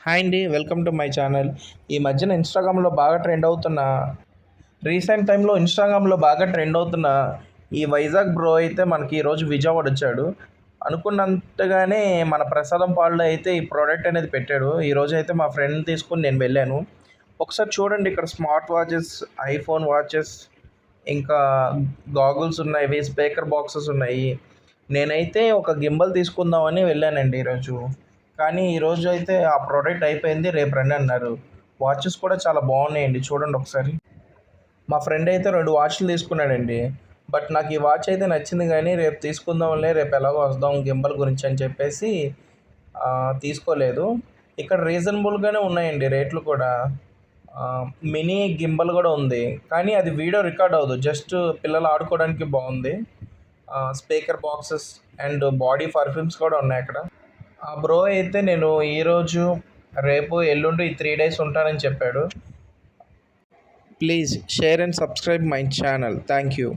Hi అండి, welcome to my channel. ఈ మధ్యన ఇన్‌స్టాగ్రామ్‌లో బాగా ట్రెండ్ అవుతున్న రీసెంట్ టైమ్‌లో ఇన్‌స్టాగ్రామ్‌లో బాగా ట్రెండ్ అవుతున్న ఈ వైజాగ్ బ్రో అయితే మనకి ఈరోజు విజయవాడ వచ్చాడు. అనుకున్నంతగానే మన ప్రసాదం పాడులో అయితే ఈ ప్రోడక్ట్ అనేది పెట్టాడు. ఈరోజు అయితే మా ఫ్రెండ్‌ని తీసుకొని నేను వెళ్ళాను. ఒకసారి చూడండి, ఇక్కడ స్మార్ట్ వాచెస్, ఐఫోన్ వాచెస్, ఇంకా గాగుల్స్ ఉన్నాయి, స్పీకర్ బాక్సెస్ ఉన్నాయి. నేనైతే ఒక గింబల్ తీసుకుందామని వెళ్ళానండి ఈరోజు. కానీ ఈరోజు అయితే ఆ ప్రోడక్ట్ అయిపోయింది. రేపు రండి అన్నారు. వాచెస్ కూడా చాలా బాగున్నాయండి, చూడండి ఒకసారి. మా ఫ్రెండ్ అయితే 2 వాచ్లు తీసుకున్నాడండి. బట్ నాకు ఈ వాచ్ అయితే నచ్చింది, కానీ రేపు తీసుకుందాంలే, రేపు ఎలాగో వద్దాం గింబల్ గురించి అని చెప్పేసి తీసుకోలేదు. ఇక్కడ రీజనబుల్గానే ఉన్నాయండి రేట్లు కూడా. మినీ గింబల్ కూడా ఉంది, కానీ అది వీడియో రికార్డ్ అవ్వదు, జస్ట్ పిల్లలు ఆడుకోవడానికి బాగుంది. Speaker boxes and body perfumes కూడా ఉన్నాయి అక్కడ. ఆ బ్రో అయితే నేను ఈరోజు, రేపు, ఎల్లుండి ఈ 3 డేస్ ఉంటానని చెప్పాడు. Please share and subscribe my channel. Thank you.